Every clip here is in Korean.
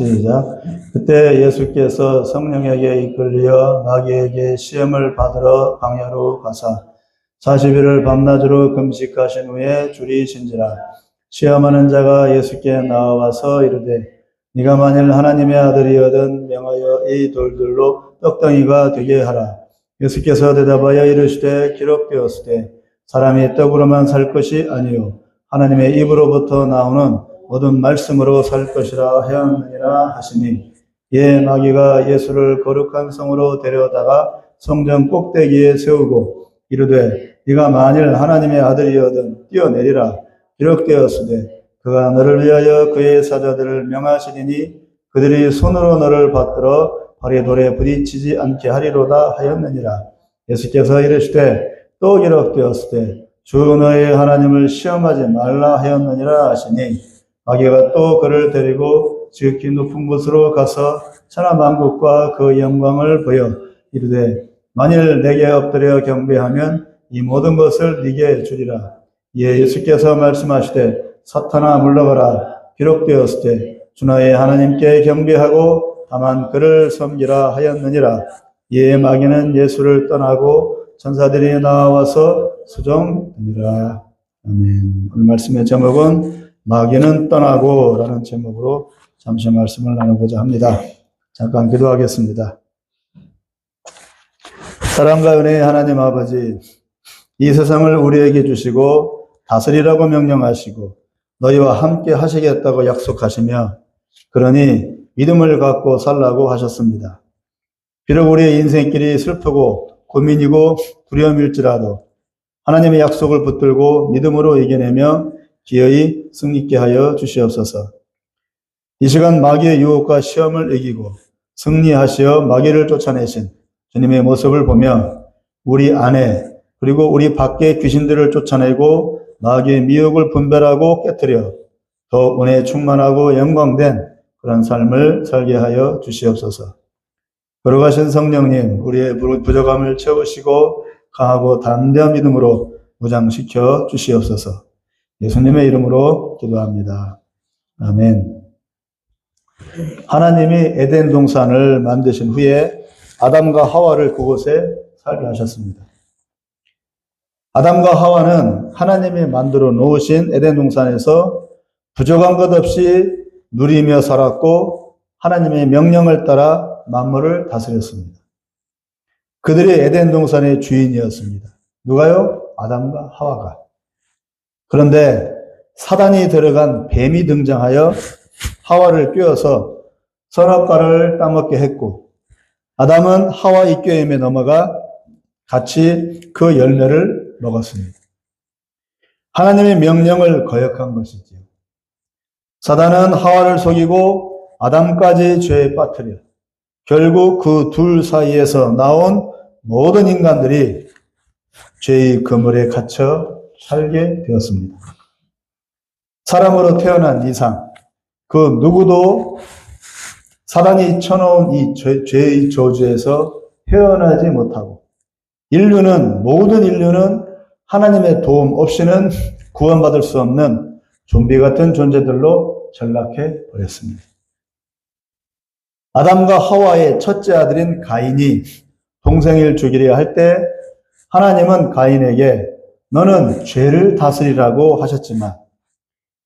시작. 그때 예수께서 성령에게 이끌려 마귀에게 시험을 받으러 광야로 가사 40일을 밤낮으로 금식하신 후에 줄이 진지라. 시험하는 자가 예수께 나와서 이르되 네가 만일 하나님의 아들이거든 명하여 이 돌들로 떡덩이가 되게 하라. 예수께서 대답하여 이르시되 기록되었으되 사람이 떡으로만 살 것이 아니요 하나님의 입으로부터 나오는 모든 말씀으로 살 것이라 하였느니라 하시니, 이에 마귀가 예수를 거룩한 성으로 데려다가 성전 꼭대기에 세우고 이르되 네가 만일 하나님의 아들이거든 뛰어내리라. 기록되었으되 그가 너를 위하여 그의 사자들을 명하시리니 그들이 손으로 너를 받들어 발에 돌에 부딪히지 않게 하리로다 하였느니라. 예수께서 이르시되 또 기록되었으되 주 너의 하나님을 시험하지 말라 하였느니라 하시니, 마귀가 또 그를 데리고 지극히 높은 곳으로 가서 천하 만국과 그 영광을 보여 이르되 만일 내게 엎드려 경배하면 이 모든 것을 네게 주리라. 이에 예수께서 말씀하시되 사탄아 물러가라. 기록되었으되 주 너의 하나님께 경배하고 다만 그를 섬기라 하였느니라. 이에 마귀는 예수를 떠나고 천사들이 나와서 수종하니라. 아멘. 오늘 말씀의 제목은 마귀는 떠나고 라는 제목으로 잠시 말씀을 나누고자 합니다. 잠깐 기도하겠습니다. 사랑과 은혜의 하나님 아버지, 이 세상을 우리에게 주시고 다스리라고 명령하시고 너희와 함께 하시겠다고 약속하시며 그러니 믿음을 갖고 살라고 하셨습니다. 비록 우리의 인생길이 슬프고 고민이고 두려움일지라도 하나님의 약속을 붙들고 믿음으로 이겨내며 기어이 승리케 하여 주시옵소서. 이 시간 마귀의 유혹과 시험을 이기고 승리하시어 마귀를 쫓아내신 주님의 모습을 보며 우리 안에 그리고 우리 밖의 귀신들을 쫓아내고 마귀의 미혹을 분별하고 깨뜨려 더 은혜에 충만하고 영광된 그런 삶을 살게 하여 주시옵소서. 걸어가신 성령님, 우리의 부족함을 채우시고 강하고 담대한 믿음으로 무장시켜 주시옵소서. 예수님의 이름으로 기도합니다. 아멘. 하나님이 에덴 동산을 만드신 후에 아담과 하와를 그곳에 살게 하셨습니다. 아담과 하와는 하나님이 만들어 놓으신 에덴 동산에서 부족한 것 없이 누리며 살았고 하나님의 명령을 따라 만물을 다스렸습니다. 그들이 에덴 동산의 주인이었습니다. 누가요? 아담과 하와가. 그런데 사단이 들어간 뱀이 등장하여 하와를 꿰어서 선악과를 따먹게 했고 아담은 하와의 꾀임에 넘어가 같이 그 열매를 먹었습니다. 하나님의 명령을 거역한 것이지요. 사단은 하와를 속이고 아담까지 죄에 빠뜨려 결국 그 둘 사이에서 나온 모든 인간들이 죄의 그물에 갇혀 살게 되었습니다. 사람으로 태어난 이상 그 누구도 사단이 쳐놓은 이 죄의 저주에서 헤어나지 못하고 모든 인류는 하나님의 도움 없이는 구원받을 수 없는 좀비 같은 존재들로 전락해 버렸습니다. 아담과 하와의 첫째 아들인 가인이 동생을 죽이려 할 때 하나님은 가인에게 너는 죄를 다스리라고 하셨지만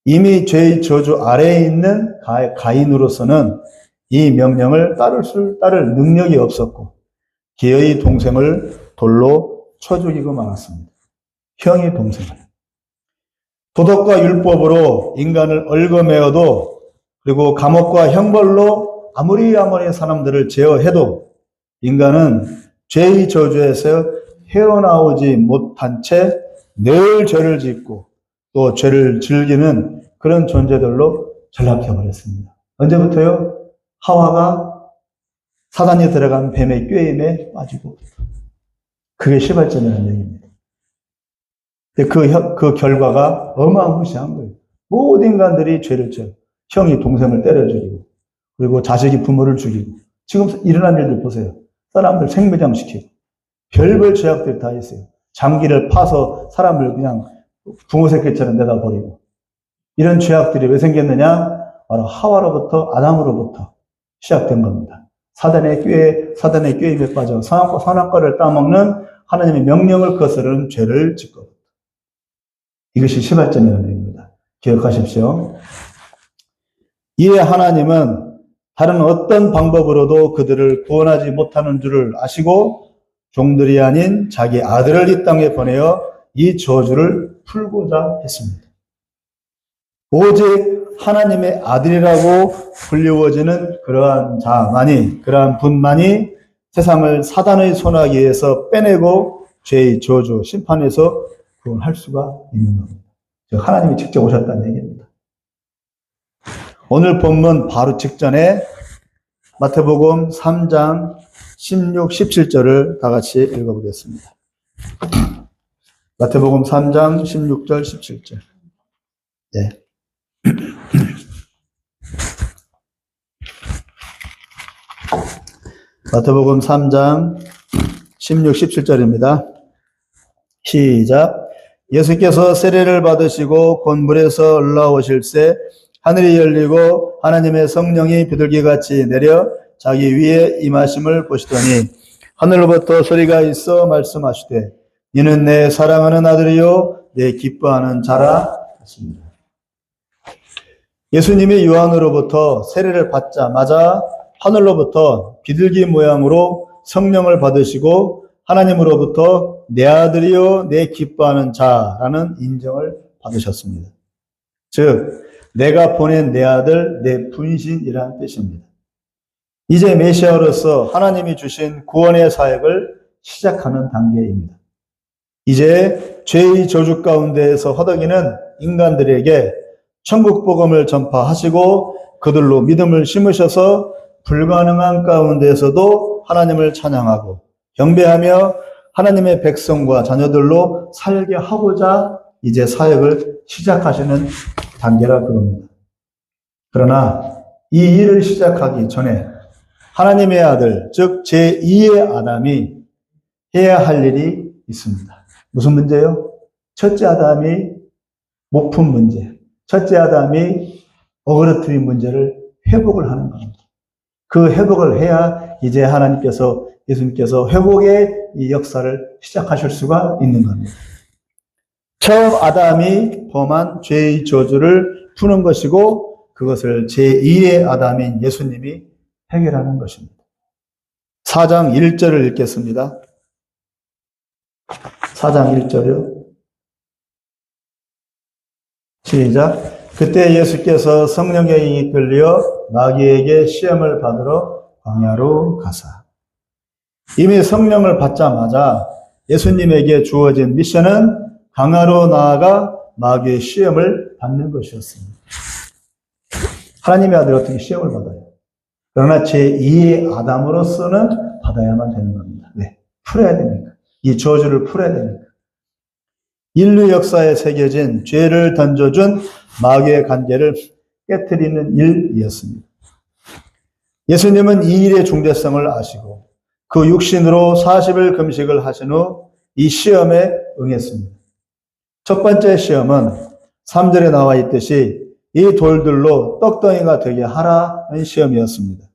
이미 죄의 저주 아래에 있는 가인으로서는 이 명령을 따를 능력이 없었고 기어이 동생을 돌로 쳐 죽이고 말았습니다. 형이 동생을. 도덕과 율법으로 인간을 얽어매어도 그리고 감옥과 형벌로 아무리 사람들을 제어해도 인간은 죄의 저주에서 헤어나오지 못한 채 늘 죄를 짓고 또 죄를 즐기는 그런 존재들로 전락해버렸습니다. 언제부터요? 하와가 사단이 들어간 뱀의 꾀임에 빠지고 그게 시발점이라는 얘기입니다. 그 결과가 어마무시한 거예요. 모든 인간들이 죄를 져요. 형이 동생을 때려 죽이고 그리고 자식이 부모를 죽이고 지금 일어난 일들 보세요. 사람들 생매장시키고 별별 죄악들이 다 있어요. 장기를 파서 사람을 그냥 부모 새끼처럼 내다버리고 이런 죄악들이 왜 생겼느냐? 바로 하와로부터, 아담으로부터 시작된 겁니다. 사단의 꾀임에 빠져 선악과를 따먹는 하나님의 명령을 거스르는 죄를 짓고, 이것이 시발점의 은혜입니다. 기억하십시오. 이에 하나님은 다른 어떤 방법으로도 그들을 구원하지 못하는 줄을 아시고 종들이 아닌 자기 아들을 이 땅에 보내어 이 저주를 풀고자 했습니다. 오직 하나님의 아들이라고 불리워지는 그러한 분만이 세상을 사단의 손아귀에서 빼내고 죄의 저주, 심판에서 구원할 수가 있는 겁니다. 하나님이 직접 오셨다는 얘기입니다. 오늘 본문 바로 직전에 마태복음 3장 16, 17절을 다 같이 읽어보겠습니다. 마태복음 3장 16절, 17절. 네. 마태복음 3장 16, 17절입니다. 시작. 예수께서 세례를 받으시고 곧 물에서 올라오실새 하늘이 열리고 하나님의 성령이 비둘기같이 내려 자기 위에 임하심을 보시더니 하늘로부터 소리가 있어 말씀하시되 이는 내 사랑하는 아들이요 내 기뻐하는 자라 하십니다. 예수님이 요한으로부터 세례를 받자마자 하늘로부터 비둘기 모양으로 성령을 받으시고 하나님으로부터 내 아들이요 내 기뻐하는 자라는 인정을 받으셨습니다. 즉 내가 보낸 내 아들, 내 분신이라는 뜻입니다. 이제 메시아로서 하나님이 주신 구원의 사역을 시작하는 단계입니다. 이제 죄의 저주 가운데에서 허덕이는 인간들에게 천국 복음을 전파하시고 그들로 믿음을 심으셔서 불가능한 가운데에서도 하나님을 찬양하고 경배하며 하나님의 백성과 자녀들로 살게 하고자 이제 사역을 시작하시는 단계라 그럽니다. 그러나 이 일을 시작하기 전에 하나님의 아들, 즉 제2의 아담이 해야 할 일이 있습니다. 무슨 문제요? 첫째 아담이 목품 문제, 첫째 아담이 어그러뜨린 문제를 회복을 하는 겁니다. 그 회복을 해야 이제 예수님께서 회복의 이 역사를 시작하실 수가 있는 겁니다. 처음 아담이 범한 죄의 저주를 푸는 것이고 그것을 제2의 아담인 예수님이 해결하는 것입니다. 4장 1절을 읽겠습니다. 4장 1절이요. 시작. 그때 예수께서 성령에 이끌려 마귀에게 시험을 받으러 광야로 가사. 이미 성령을 받자마자 예수님에게 주어진 미션은 광야로 나아가 마귀의 시험을 받는 것이었습니다. 하나님의 아들이 어떻게 시험을 받아요? 그러나 제2의 아담으로서는 받아야만 되는 겁니다. 네, 풀어야 되니까. 이 저주를 풀어야 되니까. 인류 역사에 새겨진 죄를 던져준 마귀의 관계를 깨트리는 일이었습니다. 예수님은 이 일의 중대성을 아시고 그 육신으로 40일 금식을 하신 후 이 시험에 응했습니다. 첫 번째 시험은 3절에 나와 있듯이 이 돌들로 떡덩이가 되게 하라는 시험이었습니다.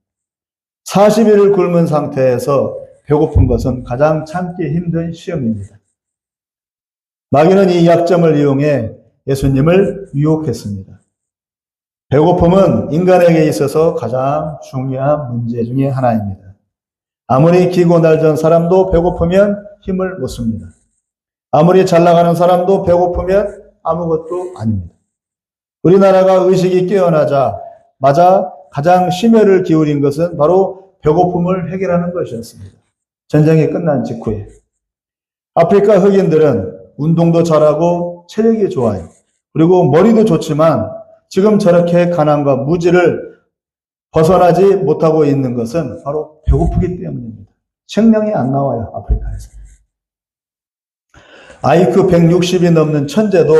40일을 굶은 상태에서 배고픈 것은 가장 참기 힘든 시험입니다. 마귀는 이 약점을 이용해 예수님을 유혹했습니다. 배고픔은 인간에게 있어서 가장 중요한 문제 중에 하나입니다. 아무리 기고 날전 사람도 배고프면 힘을 못 씁니다. 아무리 잘 나가는 사람도 배고프면 아무것도 아닙니다. 우리나라가 의식이 깨어나자마자 가장 심혈을 기울인 것은 바로 배고픔을 해결하는 것이었습니다. 전쟁이 끝난 직후에. 아프리카 흑인들은 운동도 잘하고 체력이 좋아요. 그리고 머리도 좋지만 지금 저렇게 가난과 무지를 벗어나지 못하고 있는 것은 바로 배고프기 때문입니다. 식량이 안 나와요, 아프리카에서. IQ 160이 넘는 천재도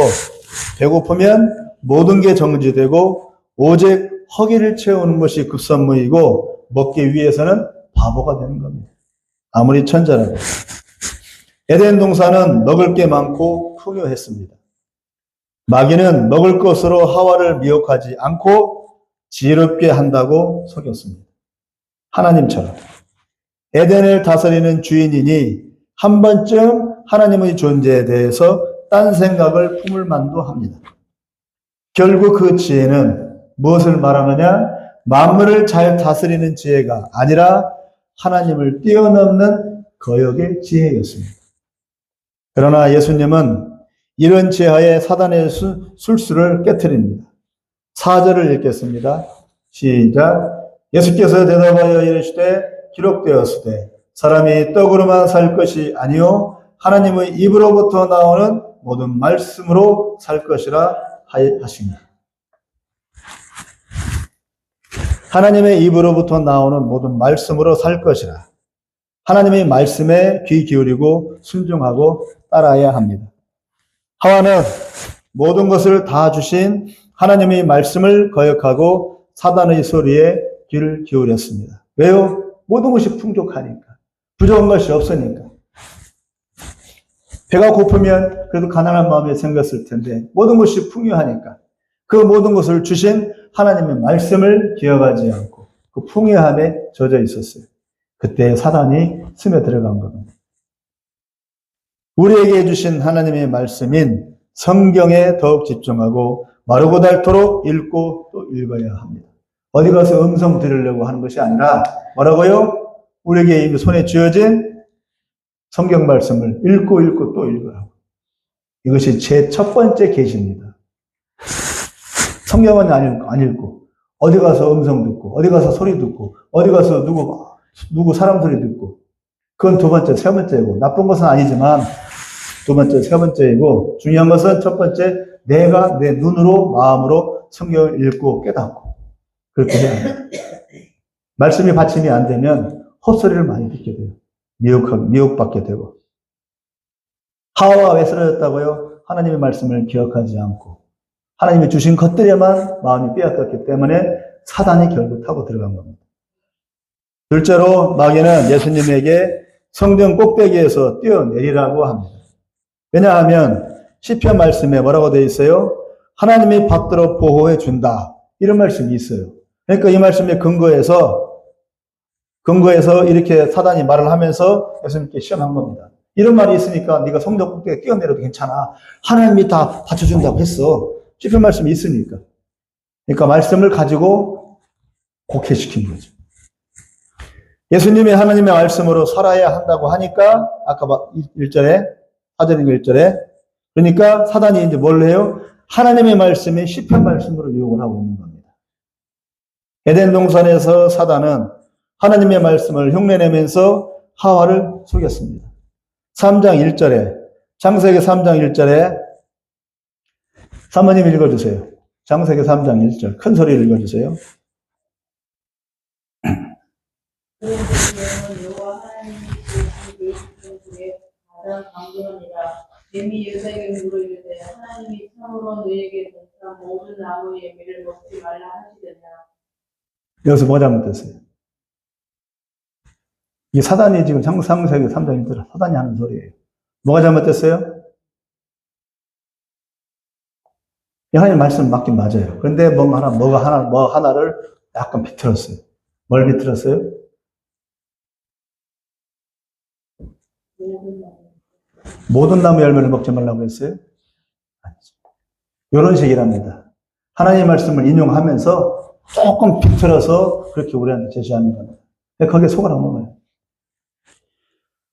배고프면 모든 게 정지되고 오직 허기를 채우는 것이 급선무이고 먹기 위해서는 바보가 되는 겁니다. 아무리 천재라도. 에덴 동산은 먹을 게 많고 풍요했습니다. 마귀는 먹을 것으로 하와를 미혹하지 않고 지혜롭게 한다고 속였습니다. 하나님처럼. 에덴을 다스리는 주인이니 한 번쯤 하나님의 존재에 대해서 딴 생각을 품을 만도 합니다. 결국 그 지혜는 무엇을 말하느냐? 만물을 잘 다스리는 지혜가 아니라 하나님을 뛰어넘는 거역의 지혜였습니다. 그러나 예수님은 이런 지혜하에 사단의 술수를 깨뜨립니다. 4절을 읽겠습니다. 시작. 예수께서 대답하여 이르시되 기록되었으되 사람이 떡으로만 살 것이 아니요 하나님의 입으로부터 나오는 모든 말씀으로 살 것이라 하시니. 하나님의 입으로부터 나오는 모든 말씀으로 살 것이라. 하나님의 말씀에 귀 기울이고 순종하고 따라야 합니다. 하와는 모든 것을 다 주신 하나님의 말씀을 거역하고 사단의 소리에 귀를 기울였습니다. 왜요? 모든 것이 풍족하니까. 부족한 것이 없으니까. 배가 고프면 그래도 가난한 마음이 생겼을 텐데 모든 것이 풍요하니까 그 모든 것을 주신 하나님의 말씀을 기억하지 않고 그 풍요함에 젖어 있었어요. 그때 사단이 스며들어간 겁니다. 우리에게 주신 하나님의 말씀인 성경에 더욱 집중하고 마르고 닳도록 읽고 또 읽어야 합니다. 어디 가서 음성 들으려고 하는 것이 아니라 뭐라고요? 우리에게 이미 손에 쥐어진 성경 말씀을 읽고 또 읽으라고. 이것이 제 첫 번째 계시입니다. 성경은 안 읽고 어디 가서 음성 듣고 어디 가서 소리 듣고 어디 가서 누구 사람 소리 듣고 그건 두 번째, 세 번째이고 나쁜 것은 아니지만 두 번째, 세 번째이고 중요한 것은 첫 번째 내가 내 눈으로 마음으로 성경을 읽고 깨닫고 그렇게 해야 합니다. 말씀이 받침이 안 되면 헛소리를 많이 듣게 돼요. 미혹받게 되고. 하와가 왜 쓰러졌다고요? 하나님의 말씀을 기억하지 않고 하나님이 주신 것들에만 마음이 빼앗겼기 때문에 사단이 결국 타고 들어간 겁니다. 둘째로 마귀는 예수님에게 성전 꼭대기에서 뛰어내리라고 합니다. 왜냐하면 시편 말씀에 뭐라고 되어 있어요? 하나님이 받들어 보호해 준다. 이런 말씀이 있어요. 그러니까 이 말씀에 근거해서 이렇게 사단이 말을 하면서 예수님께 시험한 겁니다. 이런 말이 있으니까 네가 성전 꼭대기에 뛰어내려도 괜찮아. 하나님이 다 받쳐준다고 했어. 시편 말씀이 있으니까. 그러니까 말씀을 가지고 곡해시킨 거죠. 예수님이 하나님의 말씀으로 살아야 한다고 하니까 아까 1절에 4절인 1절에 그러니까 사단이 이제 뭘 해요? 하나님의 말씀이 시편 말씀으로 유혹을 하고 있는 겁니다. 에덴 동산에서 사단은 하나님의 말씀을 흉내내면서 하와를 속였습니다. 3장 1절에 창세기 3장 1절에 사모님 읽어주세요. 창세기 3장 1절 큰 소리로 읽어주세요. 여호와 하나님이 주신 계시된 중에 가장 강건하니라. 뱀이 여자에게 물어 이르되 하나님이 참으로 너에게 동산 모든 나무의 열매를 먹지 말라 하시더냐. 여기서 뭐 잘못됐어요? 이 사단이 지금 창세기 3장 1절 사단이 하는 소리예요. 뭐가 잘못됐어요? 하나님 말씀 맞긴 맞아요. 그런데 뭐 하나를 약간 비틀었어요. 뭘 비틀었어요? 모든 나무 열매를 먹지 말라고 했어요? 이런 식이랍니다. 하나님의 말씀을 인용하면서 조금 비틀어서 그렇게 우리한테 제시하는 겁니다. 거기에 속을 안 먹어요.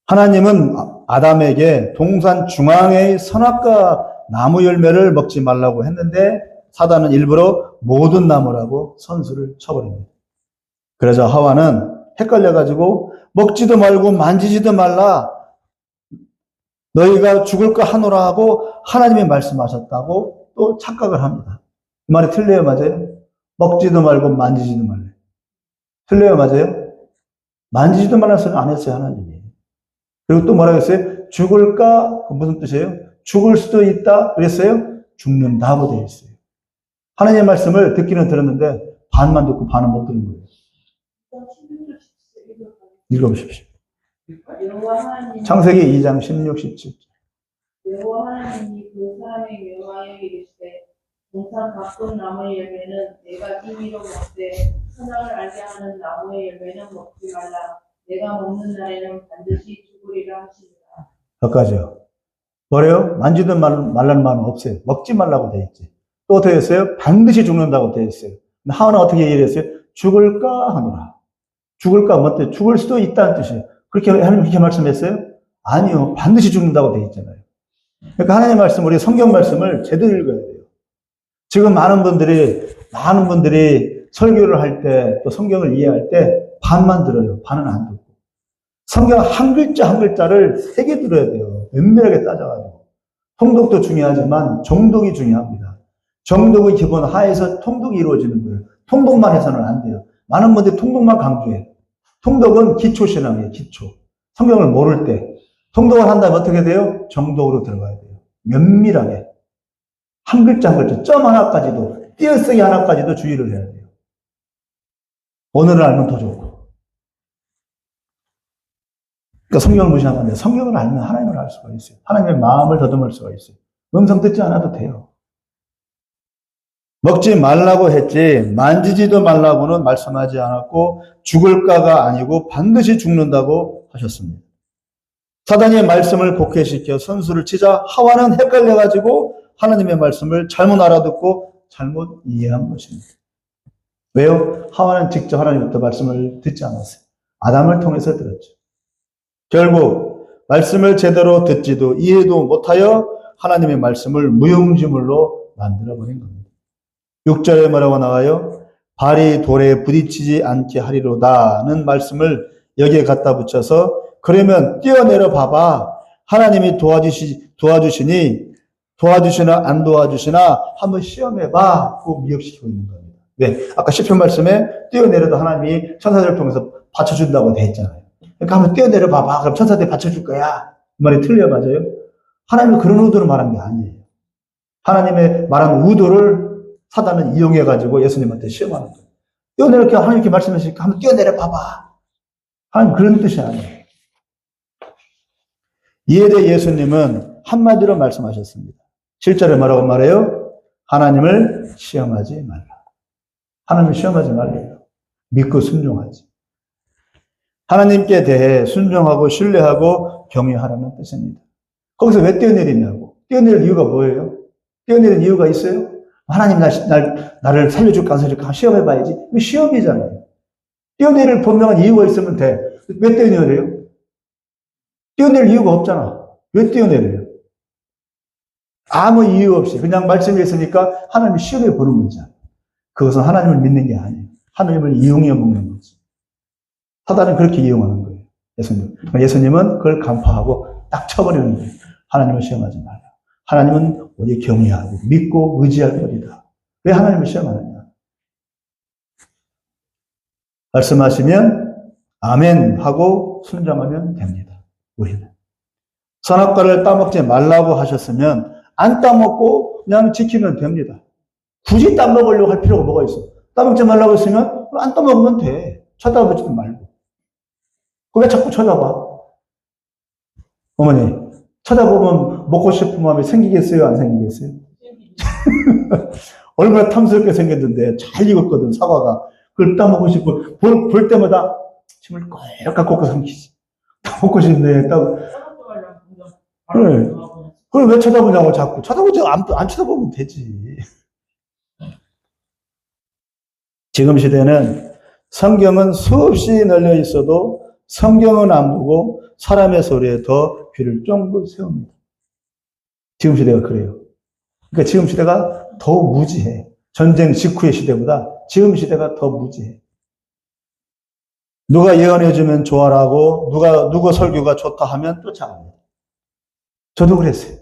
하나님은 아담에게 동산 중앙의 선악과 나무 열매를 먹지 말라고 했는데 사단은 일부러 모든 나무라고 선수를 쳐버립니다. 그래서 하와는 헷갈려가지고 먹지도 말고 만지지도 말라 너희가 죽을까 하노라 하고 하나님이 말씀하셨다고 또 착각을 합니다. 그 말이 틀려요, 맞아요? 먹지도 말고 만지지도 말래. 틀려요, 맞아요? 만지지도 말라는 소리는 안 했어요, 하나님이. 그리고 또 뭐라고 했어요? 죽을까? 무슨 뜻이에요? 죽을 수도 있다. 그랬어요? 죽는다고 되어 있어요. 하나님의 말씀을 듣기는 들었는데 반만 듣고 반은 못 듣는 거예요. 읽어보십시오. 창세기 2장 16, 17. 여호와 하나님이 그 사람의 명하여 이르시되 동산 가쁜 나무의 열매는 내가 임의로 먹되 선악을 알게 하는 나무의 열매는 먹지 말라. 내가 먹는 날에는 반드시 죽으리라 하시니라. 여기까지요. 뭐래요? 만지든 말라는 말은 없어요. 먹지 말라고 돼 있지. 또 되어 있어요? 반드시 죽는다고 되어 있어요. 근데 하나는 어떻게 얘기했어요? 죽을까 하노라. 죽을까 뭐때 죽을 수도 있다는 뜻이에요. 그렇게 하나님 그렇게 말씀했어요? 아니요. 반드시 죽는다고 돼 있잖아요. 그러니까 하나님의 말씀, 우리 성경 말씀을 제대로 읽어야 돼요. 지금 많은 분들이 설교를 할 때, 또 성경을 이해할 때 반만 들어요. 반은 안 듣고. 성경 한 글자 한 글자를 세게 들어야 돼요. 면밀하게 따져가지고. 통독도 중요하지만 정독이 중요합니다. 정독의 기본 하에서 통독이 이루어지는 거예요. 통독만 해서는 안 돼요. 많은 분들이 통독만 강조해요. 통독은 기초신앙이에요. 기초. 성경을 모를 때. 통독을 한다면 어떻게 돼요? 정독으로 들어가야 돼요. 면밀하게. 한 글자 한 글자, 점 하나까지도, 띄어쓰기 하나까지도 주의를 해야 돼요. 오늘을 알면 더 좋고. 그러니까 성경을 무시하면 안 돼요. 성경을 알면 하나님을 알 수가 있어요. 하나님의 마음을 더듬을 수가 있어요. 음성 듣지 않아도 돼요. 먹지 말라고 했지 만지지도 말라고는 말씀하지 않았고 죽을까가 아니고 반드시 죽는다고 하셨습니다. 사단의 말씀을 곡해시켜 선수를 치자 하와는 헷갈려가지고 하나님의 말씀을 잘못 알아듣고 잘못 이해한 것입니다. 왜요? 하와는 직접 하나님부터 말씀을 듣지 않았어요. 아담을 통해서 들었죠. 결국 말씀을 제대로 듣지도 이해도 못하여 하나님의 말씀을 무용지물로 만들어버린 겁니다. 6절에 뭐라고 나와요? 발이 돌에 부딪히지 않게 하리로다는 말씀을 여기에 갖다 붙여서 그러면 뛰어내려 봐봐. 하나님이 도와주시나 안 도와주시나 한번 시험해봐. 꼭 미혹시키고 있는 겁니다. 왜? 아까 시편 말씀에 뛰어내려도 하나님이 천사들을 통해서 받쳐준다고 돼 있잖아요. 그러니까 한번 뛰어내려 봐봐. 그럼 천사들이 받쳐줄 거야. 그 말이 틀려 맞아요? 하나님은 그런 의도로 말한 게 아니에요. 하나님의 말한 의도를 사단은 이용해가지고 예수님한테 시험하는 거예요. 뛰어내려, 하나님 이렇게 말씀하시니까 한번 뛰어내려 봐봐. 하나님 그런 뜻이 아니에요. 이에 대해 예수님은 한마디로 말씀하셨습니다. 7절에 뭐라고 말해요? 하나님을 시험하지 말라. 하나님을 시험하지 말래요. 믿고 순종하지. 하나님께 대해 순종하고 신뢰하고 경외하라는 뜻입니다. 거기서 왜 뛰어내리냐고. 뛰어내릴 이유가 뭐예요? 뛰어내린 이유가 있어요? 하나님 나를 살려줄까 안 살려줄까 시험해봐야지. 이거 시험이잖아요. 뛰어내릴 분명한 이유가 있으면 돼. 왜 뛰어내려요? 뛰어낼 이유가 없잖아. 왜 뛰어내려요? 아무 이유 없이 그냥 말씀이 있으니까 하나님을 시험해 보는 거죠. 그것은 하나님을 믿는 게 아니에요. 하나님을 이용해 먹는 거지. 사단은 그렇게 이용하는 거예요. 예수님은 그걸 간파하고 딱 쳐버리는 거예요. 하나님을 시험하지 말라. 하나님은 오직 경외하고 믿고 의지할 것이다. 왜 하나님을 시험하느냐? 말씀하시면 아멘 하고 순종하면 됩니다. 우리는. 선악과를 따먹지 말라고 하셨으면 안 따먹고 그냥 지키면 됩니다. 굳이 따먹으려고 할 필요가 뭐가 있어? 따먹지 말라고 했으면 안 따먹으면 돼. 쳐다보지도 말고. 왜 자꾸 쳐다봐? 어머니, 쳐다보면 먹고 싶은 마음이 생기겠어요? 안 생기겠어요? 얼마나 탐스럽게 생겼는데 잘 익었거든, 사과가. 그걸 따먹고 싶고, 볼 때마다 침을 꼴깍 꼴깍 삼키지. 따먹고 싶네, 그래. 그걸 왜 쳐다보냐고 자꾸. 쳐다보지, 안 쳐다보면 되지. 지금 시대는 성경은 수없이 널려 있어도 성경은 안 보고 사람의 소리에 더 귀를 쫑긋 세웁니다. 지금 시대가 그래요. 그러니까 지금 시대가 더 무지해. 전쟁 직후의 시대보다 지금 시대가 더 무지해. 누가 예언해주면 좋아라고, 누가 설교가 좋다 하면 쫓아갑니다. 저도 그랬어요.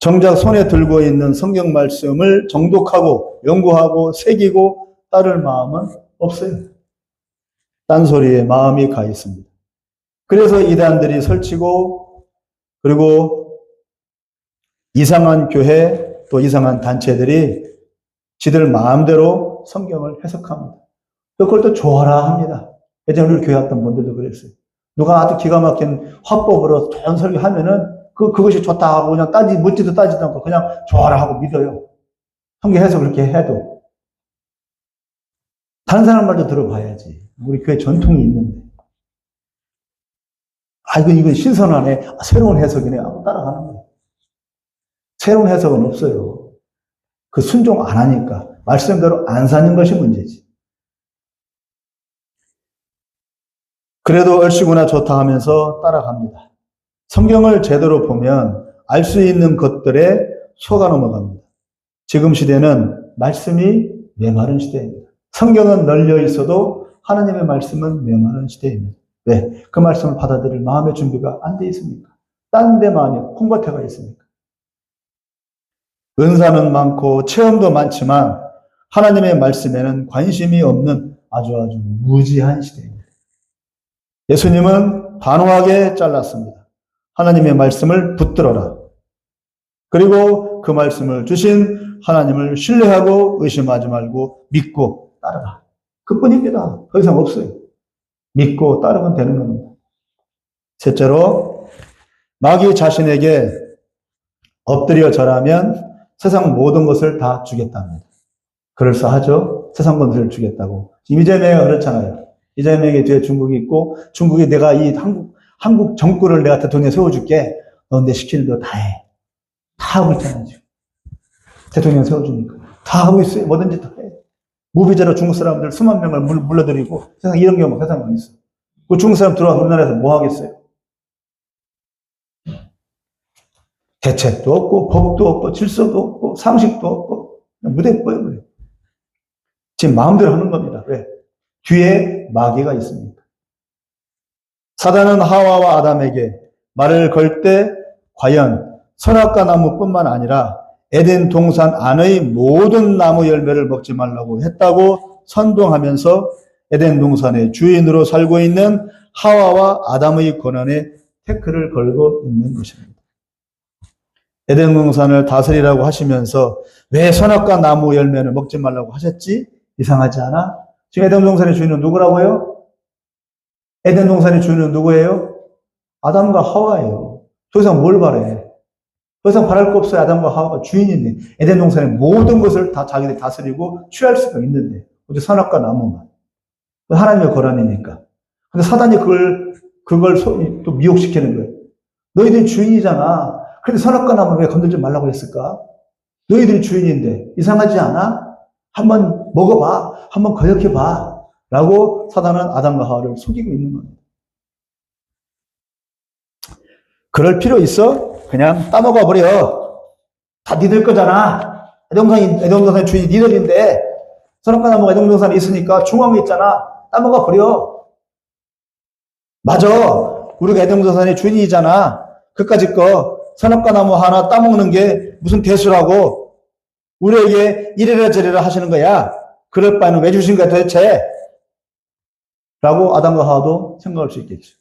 정작 손에 들고 있는 성경 말씀을 정독하고, 연구하고, 새기고, 따를 마음은 없어요. 딴소리에 마음이 가 있습니다. 그래서 이단들이 설치고, 그리고 이상한 교회, 또 이상한 단체들이 지들 마음대로 성경을 해석합니다. 그걸 또 좋아라 합니다. 예전에 우리 교회 왔던 분들도 그랬어요. 누가 아주 기가 막힌 화법으로 좋은 설교하면은 그것이 좋다 하고 그냥 묻지도 따지도 않고 그냥 좋아라 하고 믿어요. 성경 해석 그렇게 해도 다른 사람 말도 들어봐야지. 우리 교회 전통이 있는데. 이건 신선하네. 새로운 해석이네. 하고 따라가는 거예요. 새로운 해석은 없어요. 그 순종 안 하니까. 말씀대로 안 사는 것이 문제지. 그래도 얼씨구나 좋다 하면서 따라갑니다. 성경을 제대로 보면 알 수 있는 것들에 속아 넘어갑니다. 지금 시대는 말씀이 메마른 시대입니다. 성경은 널려 있어도 하나님의 말씀은 메마른 시대입니다. 왜? 그 말씀을 받아들일 마음의 준비가 안 돼 있습니까? 딴 데 마음이 콩밭에가 있습니까? 은사는 많고 체험도 많지만 하나님의 말씀에는 관심이 없는 아주 무지한 시대입니다. 예수님은 단호하게 잘랐습니다. 하나님의 말씀을 붙들어라. 그리고 그 말씀을 주신 하나님을 신뢰하고 의심하지 말고 믿고 따르라. 그뿐입니다. 더 이상 없어요. 믿고 따르면 되는 겁니다. 셋째로, 마귀 자신에게 엎드려 절하면 세상 모든 것을 다 주겠답니다. 그럴싸하죠? 세상 것을 주겠다고. 이재명이 그렇잖아요. 이재명이 뒤에 중국이 있고, 중국이 내가 이 한국 정권을 내가 대통령에 세워줄게. 너 내 시키는 대로 다 해. 다 하고 있잖아요, 지금. 대통령 세워주니까. 다 하고 있어요. 뭐든지 다 해. 무비자로 중국 사람들 수만 명을 물러들이고, 세상 이런 경우 세상에 있어. 그 중국 사람 들어와서 우리나라에서 뭐 하겠어요? 대책도 없고, 법도 없고, 질서도 없고, 상식도 없고, 무대 뽀여. 지금 마음대로 하는 겁니다. 왜? 뒤에 마귀가 있습니다. 사단은 하와와 아담에게 말을 걸 때 과연 선악과 나무뿐만 아니라 에덴 동산 안의 모든 나무 열매를 먹지 말라고 했다고 선동하면서 에덴 동산의 주인으로 살고 있는 하와와 아담의 권한에 태클을 걸고 있는 것입니다. 에덴 동산을 다스리라고 하시면서 왜 선악과 나무 열매를 먹지 말라고 하셨지? 이상하지 않아? 지금 에덴 동산의 주인은 누구라고요? 에덴 동산의 주인은 누구예요? 아담과 하와예요. 더 이상 뭘 바래? 더 이상 바랄 거 없어요. 아담과 하와가 주인인데 에덴 동산의 모든 것을 다 자기들이 다스리고 취할 수가 있는데 어디 선악과 나무만. 하나님의 권한이니까. 근데 사단이 그걸 또 미혹시키는 거예요. 너희들이 주인이잖아. 그런데 선악과 나무를 왜 건들지 말라고 했을까? 너희들이 주인인데 이상하지 않아? 한번 먹어봐. 한번 거역해봐. 라고 사단은 아담과 하와를 속이고 있는 겁니다. 그럴 필요 있어? 그냥 따먹어 버려. 다 니들 거잖아. 에덴동산의 주인이 니들인데 선악과 나무가 에덴동산에 있으니까 중앙에 있잖아. 따먹어 버려. 맞아. 우리가 에덴동산의 주인이잖아. 그까짓 거 선악과 나무 하나 따먹는 게 무슨 대수라고 우리에게 이래라 저래라 하시는 거야. 그럴 바에는 왜 주신 거야 도대체? 라고 아담과 하와도 생각할 수 있겠죠.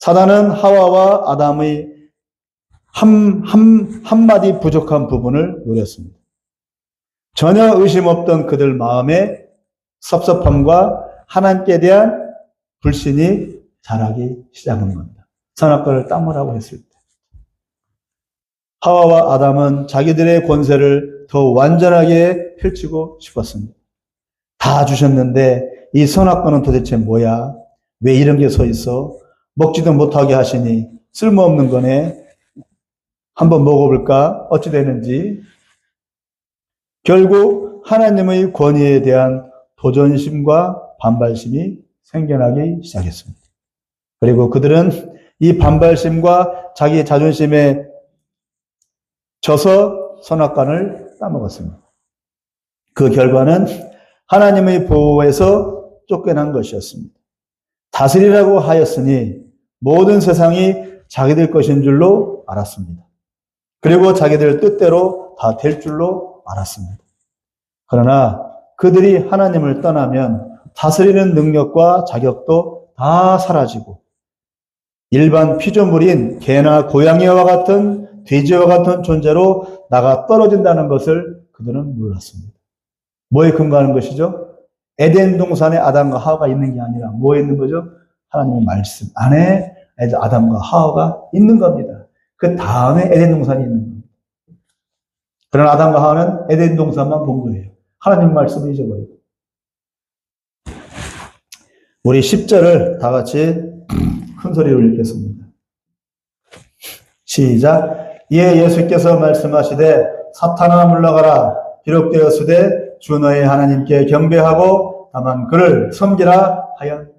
사단은 하와와 아담의 한마디 부족한 부분을 노렸습니다. 전혀 의심 없던 그들 마음에 섭섭함과 하나님께 대한 불신이 자라기 시작한 겁니다. 선악과를 따먹으라고 했을 때. 하와와 아담은 자기들의 권세를 더 완전하게 펼치고 싶었습니다. 다 주셨는데 이 선악과는 도대체 뭐야? 왜 이런 게 서 있어? 먹지도 못하게 하시니 쓸모없는 거네. 한번 먹어볼까? 어찌 되는지. 결국 하나님의 권위에 대한 도전심과 반발심이 생겨나기 시작했습니다. 그리고 그들은 이 반발심과 자기 자존심에 져서 선악과를 따먹었습니다. 그 결과는 하나님의 보호에서 쫓겨난 것이었습니다. 다스리라고 하였으니 모든 세상이 자기들 것인 줄로 알았습니다. 그리고 자기들 뜻대로 다 될 줄로 알았습니다. 그러나 그들이 하나님을 떠나면 다스리는 능력과 자격도 다 사라지고 일반 피조물인 개나 고양이와 같은 돼지와 같은 존재로 나가 떨어진다는 것을 그들은 몰랐습니다. 뭐에 근거하는 것이죠? 에덴 동산에 아담과 하와가 있는 게 아니라 뭐에 있는 거죠? 하나님의 말씀 안에 아담과 하와가 있는 겁니다. 그 다음에 에덴 동산이 있는 겁니다. 그러나 아담과 하와는 에덴 동산만 본 거예요. 하나님 말씀을 잊어버리고. 우리 10절을 다 같이 큰 소리로 읽겠습니다. 시작. 이에 예수께서 말씀하시되 사탄아 물러가라. 기록되었으되 주 너의 하나님께 경배하고 다만 그를 섬기라 하였느니라.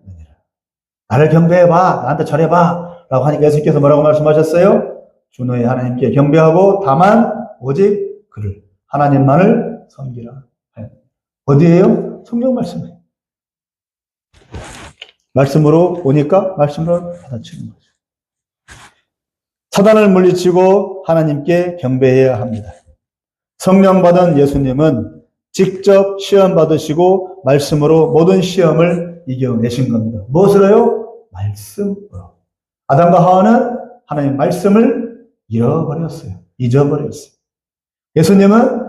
나를 경배해봐. 나한테 절해봐. 라고 하니까 예수께서 뭐라고 말씀하셨어요? 주 너의 하나님께 경배하고 다만 오직 그를 하나님만을 섬기라 하였느니라. 어디에요? 성경 말씀이에요. 말씀으로 오니까 말씀으로 받아치는 거죠. 사단을 물리치고 하나님께 경배해야 합니다. 성령 받은 예수님은 직접 시험 받으시고 말씀으로 모든 시험을 이겨내신 겁니다. 무엇으로요? 말씀으로. 아담과 하와는 하나님의 말씀을 잃어버렸어요. 잊어버렸어요. 예수님은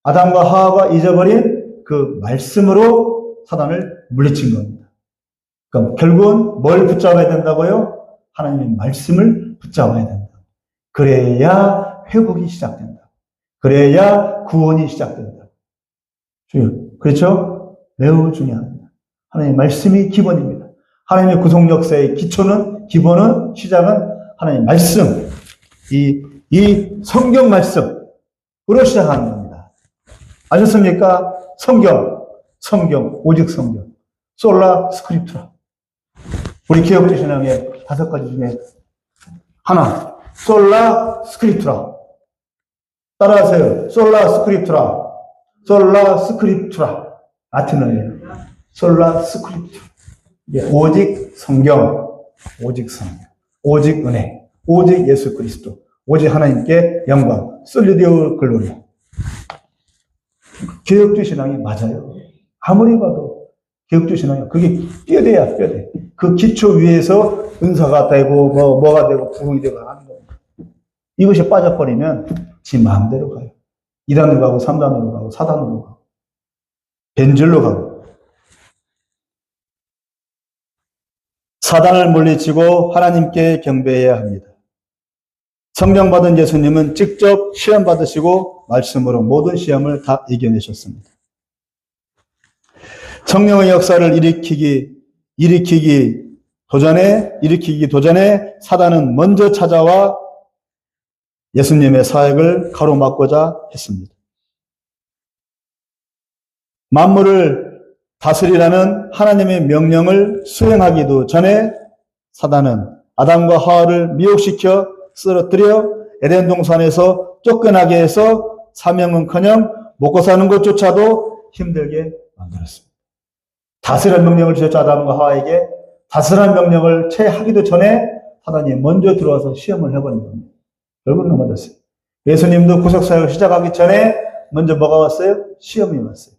아담과 하와가 잊어버린 그 말씀으로 사단을 물리친 겁니다. 그러니까 결국은 뭘 붙잡아야 된다고요? 하나님의 말씀을 붙잡아야 된다. 그래야 회복이 시작된다. 그래야 구원이 시작된다. 그렇죠? 매우 중요합니다. 하나님의 말씀이 기본입니다. 하나님의 구속 역사의 기초는, 기본은, 시작은 하나님의 말씀, 이 성경 말씀으로 시작하는 겁니다. 아셨습니까? 성경, 오직 성경. 솔라 스크립투라. 우리 기독교 신앙의 5가지 중에 하나, 솔라 스크립투라. 따라하세요. 솔라 스크립투라. 솔라 스크립투라. 라틴어예요. 솔라 스크립투라. 오직 성경, 오직 성경, 오직 은혜, 오직 예수 그리스도, 오직 하나님께 영광, 솔리디오 글로리. 기독교 신앙이 맞아요. 아무리 봐도 기독교 신앙이 그게 뼈대야, 뼈대. 그 기초 위에서 은사가 되고 뭐가 되고 부흥이 되고 하는 거예요. 이것이 빠져버리면 지 마음대로 가요. 2단으로 가고 3단으로 가고 4단으로 가고 벤질로 가고. 사단을 물리치고 하나님께 경배해야 합니다. 성령 받은 예수님은 직접 시험 받으시고 말씀으로 모든 시험을 다 이겨내셨습니다. 성령의 역사를 일으키기 도전에 사단은 먼저 찾아와 예수님의 사역을 가로막고자 했습니다. 만물을 다스리라는 하나님의 명령을 수행하기도 전에 사단은 아담과 하와를 미혹시켜 쓰러뜨려 에덴 동산에서 쫓겨나게 해서 사명은커녕 먹고 사는 것조차도 힘들게 만들었습니다. 다스리라는 명령을 주셨죠. 아담과 하와에게 다스리라는 명령을 채 하기도 전에 사단이 먼저 들어와서 시험을 해버린 겁니다. 결국은 넘어졌어요. 예수님도 구속사역을 시작하기 전에 먼저 뭐가 왔어요? 시험이 왔어요.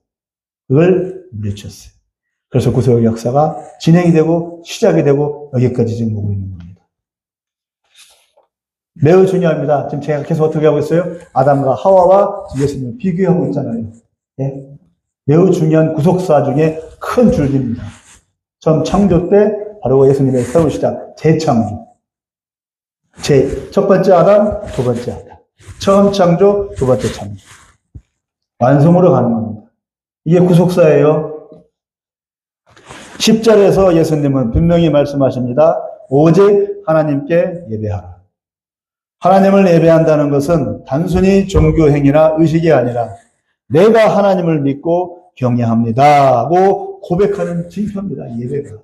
그걸 물리쳤어요. 그래서 구속의 역사가 진행이 되고 시작이 되고 여기까지 지금 오고 있는 겁니다. 매우 중요합니다. 지금 제가 계속 어떻게 하고 있어요? 아담과 하와와 예수님을 비교하고 있잖아요. 예? 매우 중요한 구속사 중에 큰 줄기입니다. 처음 창조 때 바로 예수님의 새로운 시작, 재창조. 첫 번째 아담, 두 번째 아담. 처음 창조, 두 번째 창조. 완성으로 가는 겁니다. 이게 구속사예요. 10절에서 예수님은 분명히 말씀하십니다. 오직 하나님께 예배하라. 하나님을 예배한다는 것은 단순히 종교행위나 의식이 아니라 내가 하나님을 믿고 경외합니다고 고백하는 징표입니다. 예배가.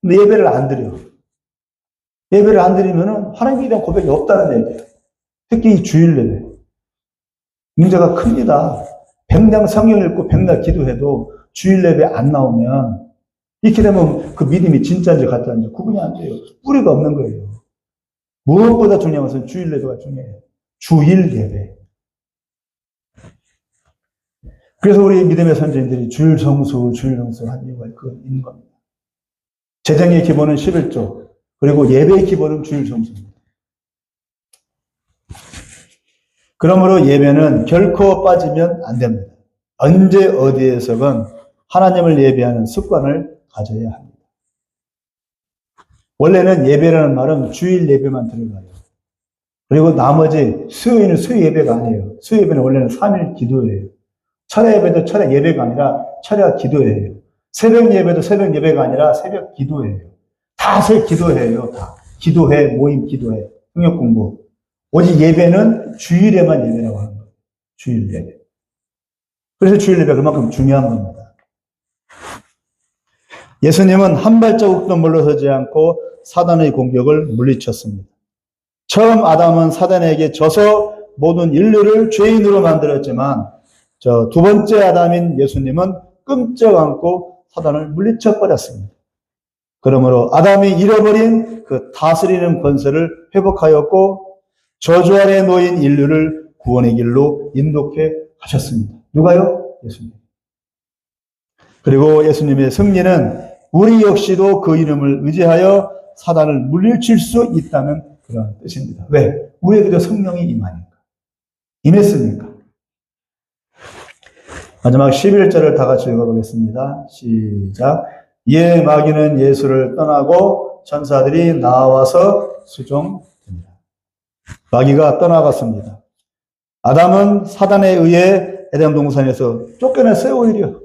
근데 예배를 안 드려. 예배를 안 드리면 하나님에 대한 고백이 없다는 얘기예요. 특히 이 주일 예배. 문제가 큽니다. 백날 성경 읽고 백날 기도해도 주일 예배 안 나오면 이렇게 되면 그 믿음이 진짜인지 가짜인지 구분이 안 돼요. 뿌리가 없는 거예요. 무엇보다 중요한 것은 주일 예배가 중요해요. 주일 예배. 그래서 우리 믿음의 선지자들이 주일 성수 한 이유가 있는 겁니다. 재정의 기본은 11조, 그리고 예배의 기본은 주일 성수입니다. 그러므로 예배는 결코 빠지면 안 됩니다. 언제 어디에서건 하나님을 예배하는 습관을 가져야 합니다. 원래는 예배라는 말은 주일 예배만 들어가요. 그리고 나머지 수요일은 수요 예배가 아니에요. 수요 예배는 원래는 3일 기도예요. 철야 예배도 철야 예배가 아니라 철야 기도예요. 새벽 예배도 새벽 예배가 아니라 새벽 기도예요. 다 새 기도회예요. 다 기도회, 모임 기도회, 성역 공부. 오직 예배는 주일에만 예배라고 하는 거예요. 주일 예배. 그래서 주일 예배가 그만큼 중요한 겁니다. 예수님은 한 발자국도 물러서지 않고 사단의 공격을 물리쳤습니다. 처음 아담은 사단에게 져서 모든 인류를 죄인으로 만들었지만 두 번째 아담인 예수님은 끔찍 않고 사단을 물리쳐 버렸습니다. 그러므로 아담이 잃어버린 그 다스리는 권세를 회복하였고 저주 아래 놓인 인류를 구원의 길로 인도케 하셨습니다. 누가요? 예수님. 그리고 예수님의 승리는 우리 역시도 그 이름을 의지하여 사단을 물리칠 수 있다는 그런 뜻입니다. 왜? 우리에게도 성령이 임하니까. 임했으니까. 마지막 11절을 다 같이 읽어보겠습니다. 시작. 이에 마귀는 예수를 떠나고 천사들이 나와서 수종됩니다. 마귀가 떠나갔습니다. 아담은 사단에 의해 에덴 동산에서 쫓겨났어요, 오히려.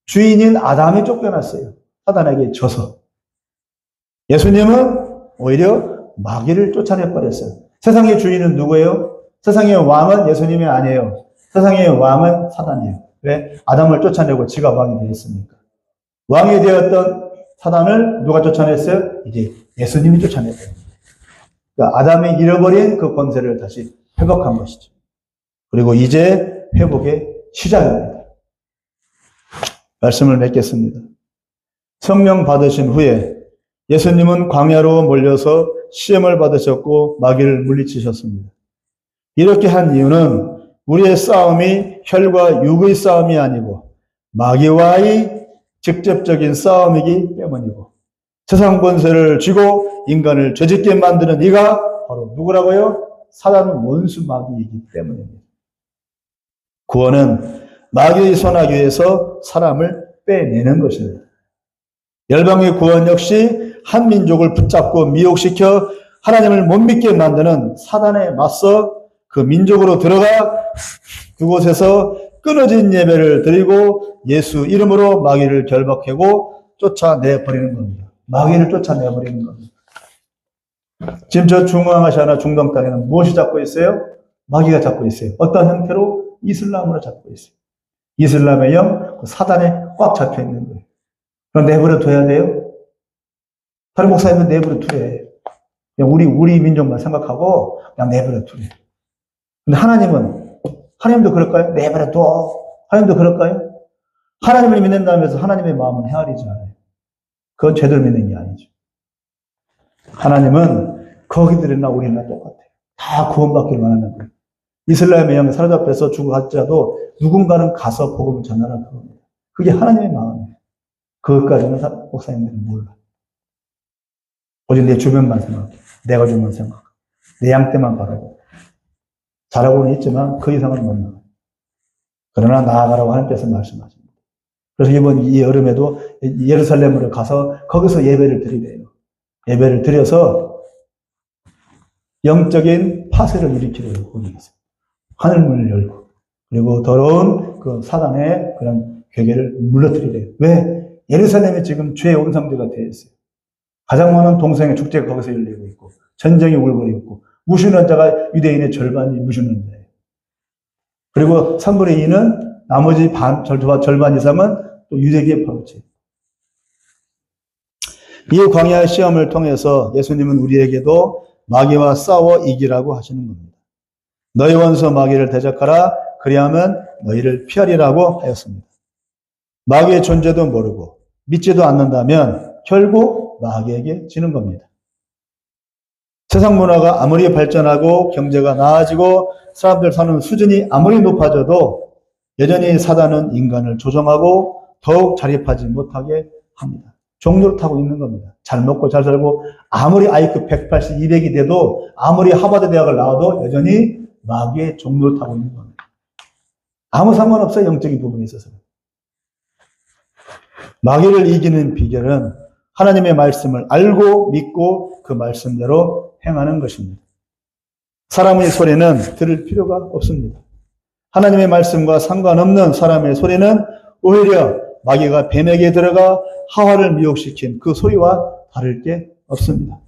주인인 아담이 쫓겨났어요. 사단에게 져서. 예수님은 오히려 마귀를 쫓아내버렸어요. 세상의 주인은 누구예요? 세상의 왕은 예수님이 아니에요. 세상의 왕은 사단이에요. 왜? 아담을 쫓아내고 지가 왕이 되었습니까? 왕이 되었던 사단을 누가 쫓아냈어요? 이제 예수님이 쫓아냈어요. 그러니까 아담이 잃어버린 그 권세를 다시 회복한 것이죠. 그리고 이제 회복의 시작입니다. 말씀을 맺겠습니다. 성령 받으신 후에 예수님은 광야로 몰려서 시험을 받으셨고 마귀를 물리치셨습니다. 이렇게 한 이유는 우리의 싸움이 혈과 육의 싸움이 아니고 마귀와의 직접적인 싸움이기 때문이고 세상 권세를 쥐고 인간을 죄짓게 만드는 이가 바로 누구라고요? 사단 원수 마귀이기 때문입니다. 구원은 마귀의 손아귀에서 사람을 빼내는 것입니다. 열방의 구원 역시 한 민족을 붙잡고 미혹시켜 하나님을 못 믿게 만드는 사단에 맞서 그 민족으로 들어가 그곳에서 끊어진 예배를 드리고 예수 이름으로 마귀를 결박하고 쫓아내버리는 겁니다. 마귀를 쫓아내버리는 겁니다. 지금 저 중앙아시아나 중동 땅에는 무엇이 잡고 있어요? 마귀가 잡고 있어요. 어떤 형태로? 이슬람으로 잡고 있어요. 이슬람의 영, 사단에 꽉 잡혀 있는 거예요. 그럼 내버려 둬야 돼요? 다른 목사님은 내버려 두래. 그냥 우리 민족만 생각하고 그냥 내버려 두래. 근데 하나님도 그럴까요? 내버려 둬. 하나님도 그럴까요? 하나님을 믿는다면서 하나님의 마음은 헤아리지 않아요. 그건 죄들 믿는 게 아니죠. 하나님은 거기들이나 우리나 똑같아요. 다 구원받기를 원하는 거예요. 이슬람의 영에 사로잡혀서 죽어갔자도 누군가는 가서 복음을 전하라 그럽니다. 그게 하나님의 마음이에요. 그것까지는 목사님들은 몰라. 오직 내 주변만 생각해. 내가 주변만 생각해. 내 양떼만 바라고. 잘하고는 있지만 그 이상은 못 나가요. 그러나 나아가라고 하나님께서 말씀하십니다. 그래서 이번 이 여름에도 예루살렘으로 가서 거기서 예배를 드리래요. 예배를 드려서 영적인 파쇄를 일으키려고 거기서 하늘문을 열고 그리고 더러운 그 사단의 그런 괴계를 물러뜨리래요. 왜? 예루살렘이 지금 죄의 온상지가 되어 있어요. 가장 많은 동성애 축제가 거기서 열리고 있고 전쟁이 울고 있고 무신론 자가 유대인의 절반이 무신론 자예요. 그리고 3분의 2는 나머지 절반 이상은 또 유대계에 파묻혀요. 이 광야 시험을 통해서 예수님은 우리에게도 마귀와 싸워 이기라고 하시는 겁니다. 너희 원수 마귀를 대적하라 그리하면 너희를 피하리라고 하였습니다. 마귀의 존재도 모르고 믿지도 않는다면 결국 마귀에게 지는 겁니다. 세상 문화가 아무리 발전하고 경제가 나아지고 사람들 사는 수준이 아무리 높아져도 여전히 사단은 인간을 조종하고 더욱 자립하지 못하게 합니다. 종로를 타고 있는 겁니다. 잘 먹고 잘 살고 아무리 IQ 180, 200이 돼도 아무리 하버드 대학을 나와도 여전히 마귀의 종로를 타고 있는 겁니다. 아무 상관없어요. 영적인 부분에 있어서. 마귀를 이기는 비결은 하나님의 말씀을 알고 믿고 그 말씀대로 행하는 것입니다. 사람의 소리는 들을 필요가 없습니다. 하나님의 말씀과 상관없는 사람의 소리는 오히려 마귀가 뱀에게 들어가 하와를 미혹시킨 그 소리와 다를 게 없습니다.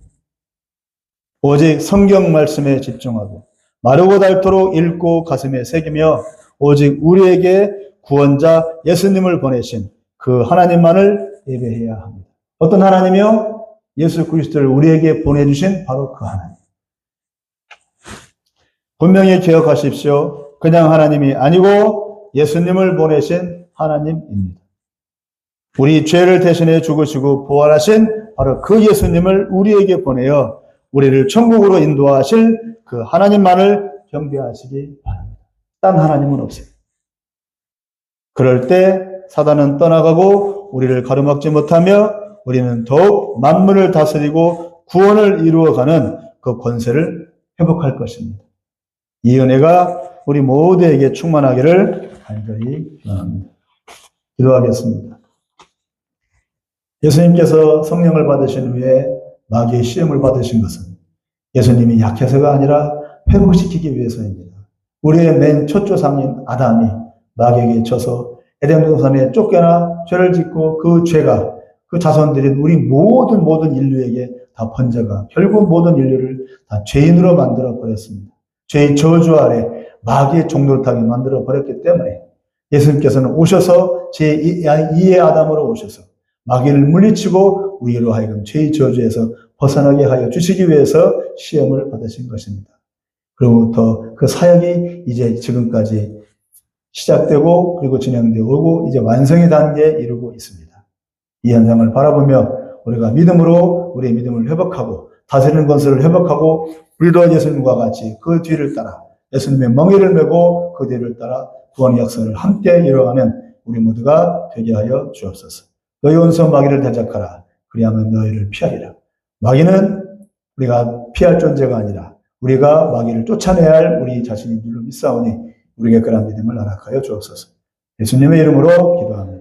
오직 성경 말씀에 집중하고 마르고 닳도록 읽고 가슴에 새기며 오직 우리에게 구원자 예수님을 보내신 그 하나님만을 예배해야 합니다. 어떤 하나님이요? 예수 그리스도를 우리에게 보내주신 바로 그 하나님. 분명히 기억하십시오. 그냥 하나님이 아니고 예수님을 보내신 하나님입니다. 우리 죄를 대신해 죽으시고 부활하신 바로 그 예수님을 우리에게 보내어 우리를 천국으로 인도하실 그 하나님만을 경배하시기 바랍니다. 딴 하나님은 없어요. 그럴 때 사단은 떠나가고 우리를 가로막지 못하며 우리는 더욱 만물을 다스리고 구원을 이루어가는 그 권세를 회복할 것입니다. 이 은혜가 우리 모두에게 충만하기를 간절히 기원합니다. 기도하겠습니다. 예수님께서 성령을 받으신 후에 마귀의 시험을 받으신 것은 예수님이 약해서가 아니라 회복시키기 위해서입니다. 우리의 맨 첫조상인 아담이 마귀에게 져서 에덴 동산에 쫓겨나 죄를 짓고 그 죄가 그 자손들인 우리 모든 인류에게 다 번져가 결국 모든 인류를 다 죄인으로 만들어 버렸습니다. 죄의 저주 아래 마귀의 종노릇하게 만들어 버렸기 때문에 예수님께서는 오셔서 제2의 아담으로 오셔서 마귀를 물리치고 우리로 하여금 죄의 저주에서 벗어나게 하여 주시기 위해서 시험을 받으신 것입니다. 그로부터 그 사역이 이제 지금까지 시작되고 그리고 진행되어 오고 이제 완성의 단계에 이르고 있습니다. 이 현장을 바라보며 우리가 믿음으로 우리의 믿음을 회복하고 다스리는 권세를 회복하고 우리도 예수님과 같이 그 뒤를 따라 예수님의 멍에를 메고 그 뒤를 따라 구원의 역사를 함께 이뤄가는 우리 모두가 되게 하여 주옵소서. 너희 온손 마귀를 대적하라. 그리하면 너희를 피하리라. 마귀는 우리가 피할 존재가 아니라 우리가 마귀를 쫓아내야 할 우리 자신인 줄로 믿사오니 우리에게 그런 믿음을 허락하여 주옵소서. 예수님의 이름으로 기도합니다.